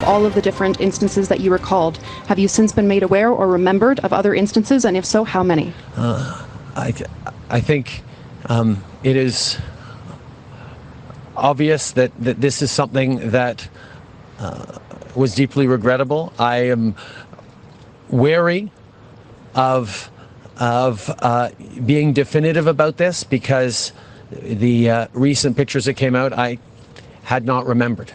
all of the different instances that you recalled. Have you since been made aware or remembered of other instances, and if so, how many? I think it is obvious that this is something that was deeply regrettable. I am wary of being definitive about this because the recent pictures that came out, I had not remembered.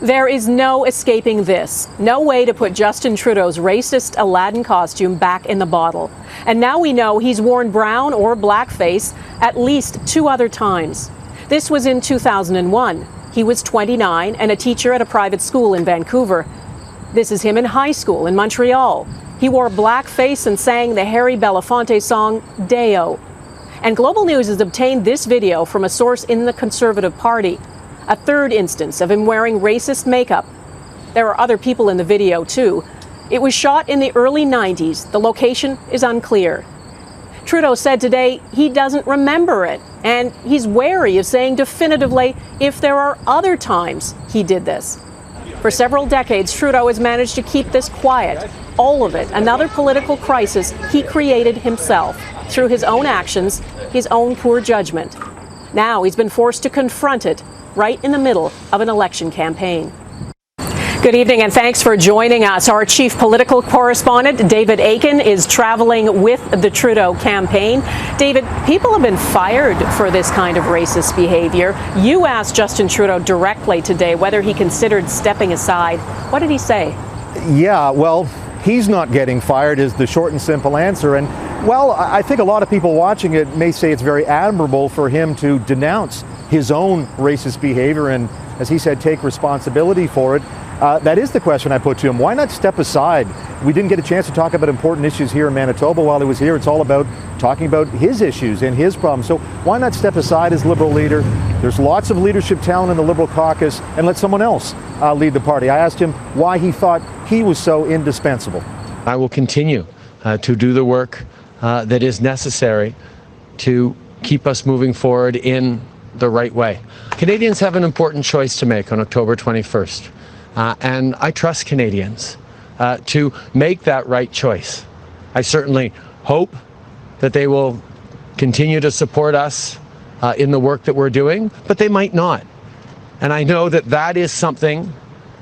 There is no escaping this. No way to put Justin Trudeau's racist Aladdin costume back in the bottle. And now we know he's worn brown or blackface at least 2 other times. This was in 2001. He was 29 and a teacher at a private school in Vancouver. This is him in high school in Montreal. He wore blackface and sang the Harry Belafonte song, Deo. And Global News has obtained this video from a source in the Conservative Party. A third instance of him wearing racist makeup. There are other people in the video, too. It was shot in the early 90s. The location is unclear. Trudeau said today he doesn't remember it, and he's wary of saying definitively if there are other times he did this. For several decades, Trudeau has managed to keep this quiet. All of it, another political crisis he created himself through his own actions, his own poor judgment. Now he's been forced to confront it right in the middle of an election campaign. Good evening and thanks for joining us. Our chief political correspondent, David Akin, is traveling with the Trudeau campaign. David, people have been fired for this kind of racist behavior. You asked Justin Trudeau directly today whether he considered stepping aside. What did he say? Yeah, well, he's not getting fired is the short and simple answer. And, well, I think a lot of people watching it may say it's very admirable for him to denounce his own racist behavior and, as he said, take responsibility for it. That is the question I put to him. Why not step aside? We didn't get a chance to talk about important issues here in Manitoba while he was here. It's all about talking about his issues and his problems. So why not step aside as Liberal leader? There's lots of leadership talent in the Liberal caucus, and let someone else lead the party. I asked him why he thought he was so indispensable. I will continue to do the work that is necessary to keep us moving forward in the right way. Canadians have an important choice to make on October 21st. And I trust Canadians to make that right choice. I certainly hope that they will continue to support us in the work that we're doing, but they might not. And I know that that is something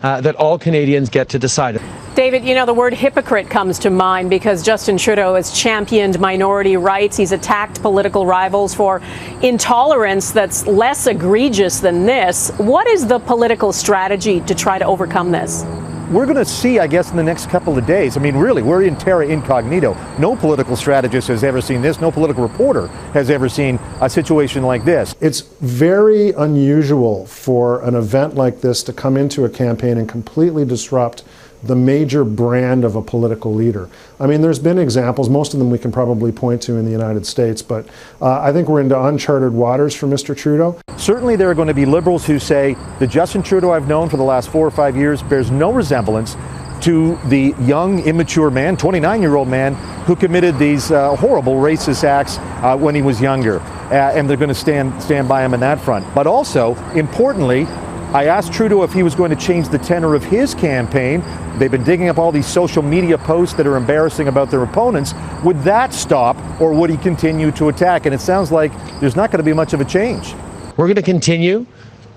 that all Canadians get to decide. David, you know, the word hypocrite comes to mind because Justin Trudeau has championed minority rights. He's attacked political rivals for intolerance that's less egregious than this. What is the political strategy to try to overcome this? We're going to see, I guess, in the next couple of days. I mean, really, we're in terra incognito. No political strategist has ever seen this. No political reporter has ever seen a situation like this. It's very unusual for an event like this to come into a campaign and completely disrupt the major brand of a political leader. I mean, there's been examples, most of them we can probably point to in the United States, but I think we're into uncharted waters for Mr. Trudeau. Certainly there are going to be Liberals who say the Justin Trudeau I've known for the last 4 or 5 years bears no resemblance to the young, immature man, 29-year-old man, who committed these horrible racist acts when he was younger. And they're going to stand by him in that front. But also, importantly, I asked Trudeau if he was going to change the tenor of his campaign. They've been digging up all these social media posts that are embarrassing about their opponents. Would that stop, or would he continue to attack? And it sounds like there's not going to be much of a change. We're going to continue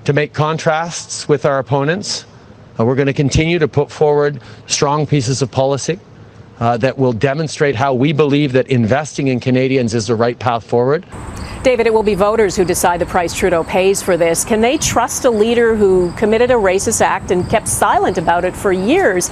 to make contrasts with our opponents. We're going to continue to put forward strong pieces of policy that will demonstrate how we believe that investing in Canadians is the right path forward. David, it will be voters who decide the price Trudeau pays for this. Can they trust a leader who committed a racist act and kept silent about it for years?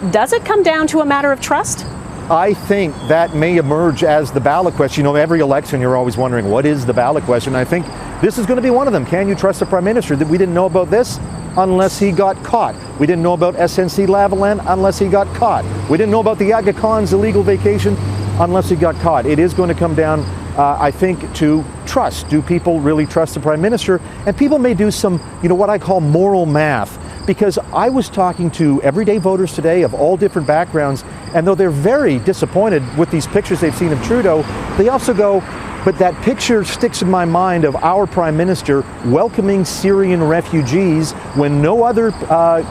Does it come down to a matter of trust? I think that may emerge as the ballot question. You know, every election you're always wondering, what is the ballot question? I think this is going to be one of them. Can you trust the Prime Minister? That we didn't know about this unless he got caught. We didn't know about SNC-Lavalin unless he got caught. We didn't know about the Aga Khan's illegal vacation unless he got caught. It is going to come down, I think, to trust. Do people really trust the Prime Minister? And people may do some, what I call moral math. Because I was talking to everyday voters today of all different backgrounds, and though they're very disappointed with these pictures they've seen of Trudeau, they also go, but that picture sticks in my mind of our Prime Minister welcoming Syrian refugees when no other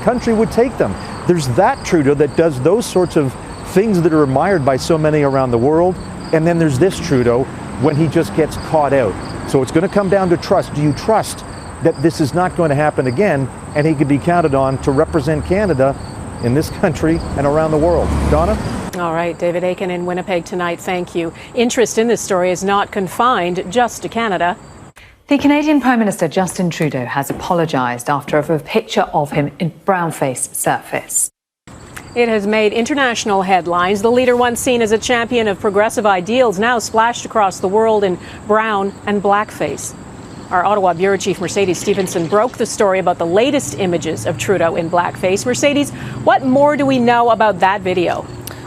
country would take them. There's that Trudeau that does those sorts of things that are admired by so many around the world. And then there's this Trudeau when he just gets caught out. So it's going to come down to trust. Do you trust that this is not going to happen again, and he can be counted on to represent Canada in this country and around the world? Donna? All right, David Aiken in Winnipeg tonight, thank you. Interest in this story is not confined just to Canada. The Canadian Prime Minister Justin Trudeau has apologised after a picture of him in brownface surfaced. It has made international headlines. The leader, once seen as a champion of progressive ideals, now splashed across the world in brown and blackface. Our Ottawa Bureau Chief Mercedes Stephenson broke the story about the latest images of Trudeau in blackface. Mercedes, what more do we know about that video?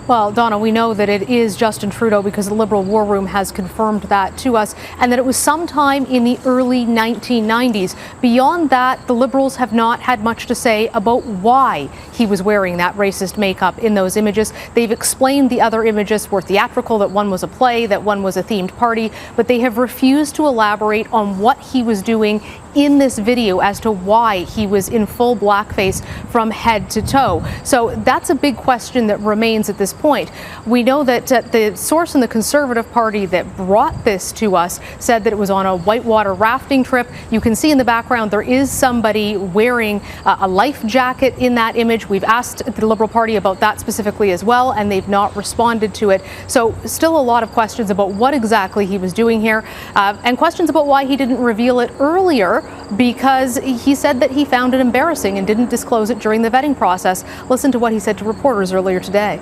Well, Donna, we know that it is Justin Trudeau because the Liberal War Room has confirmed that to us, and that it was sometime in the early 1990s. Beyond that, the Liberals have not had much to say about why he was wearing that racist makeup in those images. They've explained the other images were theatrical, that one was a play, that one was a themed party, but they have refused to elaborate on what he was doing in this video as to why he was in full blackface from head to toe. So that's a big question that remains at this point. We know that the source in the Conservative Party that brought this to us said that it was on a whitewater rafting trip. You can see in the background there is somebody wearing a life jacket in that image. We've asked the Liberal Party about that specifically as well, and they've not responded to it. So still a lot of questions about what exactly he was doing here, and questions about why he didn't reveal it earlier, because he said that he found it embarrassing and didn't disclose it during the vetting process. Listen to what he said to reporters earlier today.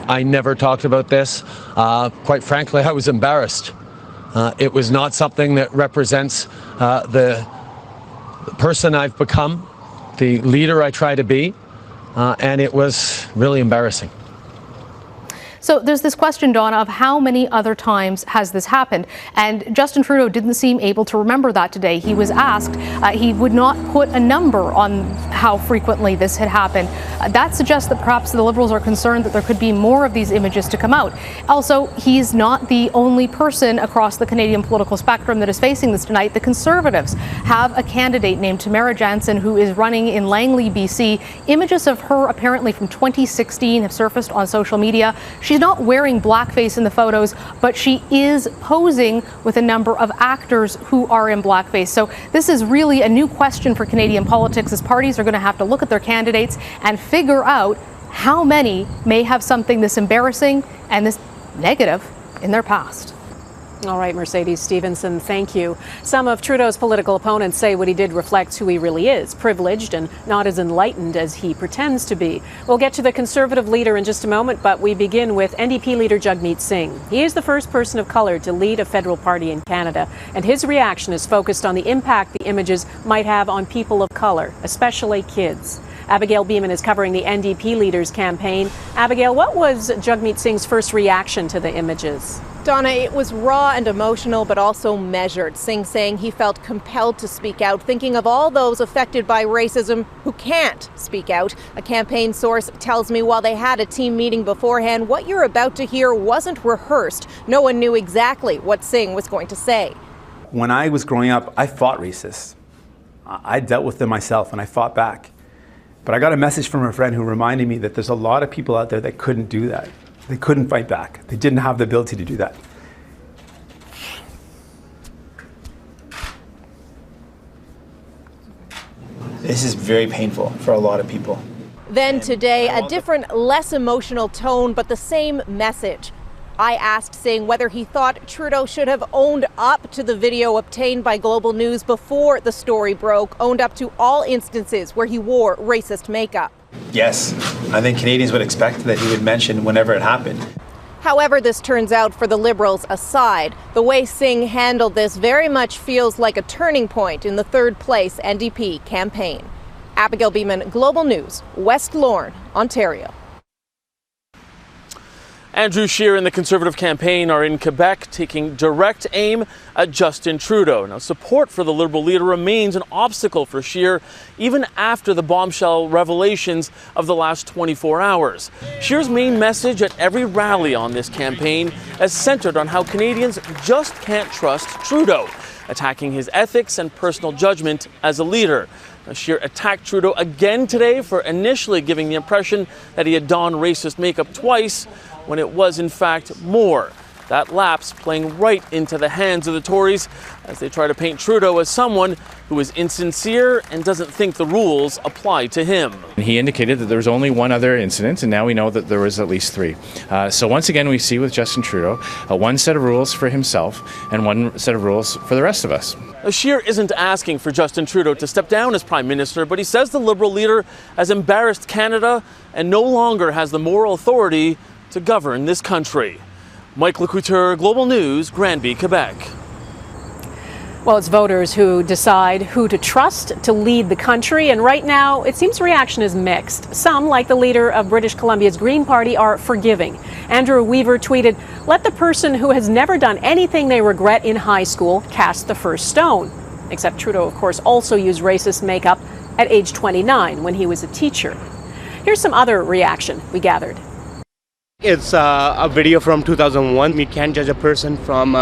I never talked about this. Quite frankly, I was embarrassed. It was not something that represents the person I've become, the leader I try to be, and it was really embarrassing. So there's this question, Donna, of how many other times has this happened? And Justin Trudeau didn't seem able to remember that today. He was asked, he would not put a number on how frequently this had happened. That suggests that perhaps the Liberals are concerned that there could be more of these images to come out. Also, he's not the only person across the Canadian political spectrum that is facing this tonight. The Conservatives have a candidate named Tamara Jansen who is running in Langley, BC. Images of her apparently from 2016 have surfaced on social media. She's not wearing blackface in the photos, but she is posing with a number of actors who are in blackface. So this is really a new question for Canadian politics, as parties are going to have to look at their candidates and figure out how many may have something this embarrassing and this negative in their past. All right, Mercedes Stephenson, thank you. Some of Trudeau's political opponents say what he did reflects who he really is, privileged and not as enlightened as he pretends to be. We'll get to the Conservative leader in just a moment, but we begin with NDP leader Jagmeet Singh. He is the first person of colour to lead a federal party in Canada, and his reaction is focused on the impact the images might have on people of colour, especially kids. Abigail Beeman is covering the NDP leader's campaign. Abigail, what was Jagmeet Singh's first reaction to the images? Donna, it was raw and emotional, but also measured. Singh saying he felt compelled to speak out, thinking of all those affected by racism who can't speak out. A campaign source tells me while they had a team meeting beforehand, what you're about to hear wasn't rehearsed. No one knew exactly what Singh was going to say. When I was growing up, I fought racists. I dealt with them myself, and I fought back. But I got a message from a friend who reminded me that there's a lot of people out there that couldn't do that. They couldn't fight back. They didn't have the ability to do that. This is very painful for a lot of people. Then today, a different, less emotional tone, but the same message. I asked Singh whether he thought Trudeau should have owned up to the video obtained by Global News before the story broke, owned up to all instances where he wore racist makeup. Yes, I think Canadians would expect that he would mention whenever it happened. However this turns out for the Liberals aside, the way Singh handled this very much feels like a turning point in the third place NDP campaign. Abigail Beeman, Global News, West Lorne, Ontario. Andrew Scheer and the Conservative campaign are in Quebec taking direct aim at Justin Trudeau. Now, support for the Liberal leader remains an obstacle for Scheer even after the bombshell revelations of the last 24 hours. Scheer's main message at every rally on this campaign is centered on how Canadians just can't trust Trudeau, attacking his ethics and personal judgment as a leader. Now, Scheer attacked Trudeau again today for initially giving the impression that he had donned racist makeup twice, when it was in fact more. That lapse playing right into the hands of the Tories as they try to paint Trudeau as someone who is insincere and doesn't think the rules apply to him. He indicated that there was only one other incident, and now we know that there was at least three. So once again, we see with Justin Trudeau one set of rules for himself and one set of rules for the rest of us. Scheer isn't asking for Justin Trudeau to step down as Prime Minister, but he says the Liberal leader has embarrassed Canada and no longer has the moral authority to govern this country. Mike Lecouture, Global News, Granby, Quebec. Well, it's voters who decide who to trust to lead the country, and right now it seems reaction is mixed. Some, like the leader of British Columbia's Green Party, are forgiving. Andrew Weaver tweeted, "Let the person who has never done anything they regret in high school cast the first stone." Except Trudeau, of course, also used racist makeup at age 29 when he was a teacher. Here's some other reaction we gathered. It's a video from 2001. We can't judge a person from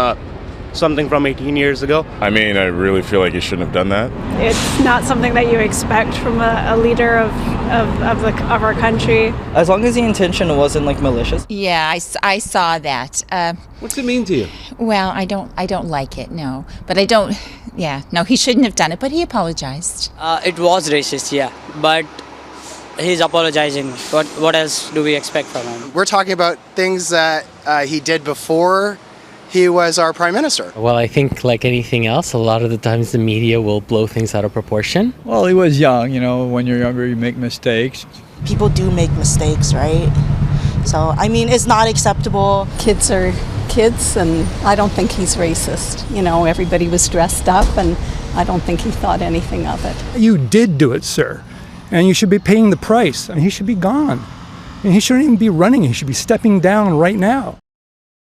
something from 18 years ago. I mean, I really feel like you shouldn't have done that. It's not something that you expect from a leader of our country. As long as the intention wasn't like malicious. Yeah, I saw that. What's it mean to you? Well, I don't like it, no. But I don't, no, he shouldn't have done it, but he apologized. It was racist, yeah, but he's apologizing. What else do we expect from him? We're talking about things that he did before he was our prime minister. Well, I think like anything else, a lot of the times the media will blow things out of proportion. Well, he was young, when you're younger you make mistakes. People do make mistakes, right? So, I mean, it's not acceptable. Kids are kids, and I don't think he's racist. Everybody was dressed up, and I don't think he thought anything of it. You did do it, sir. And you should be paying the price. He should be gone. He shouldn't even be running. He should be stepping down right now.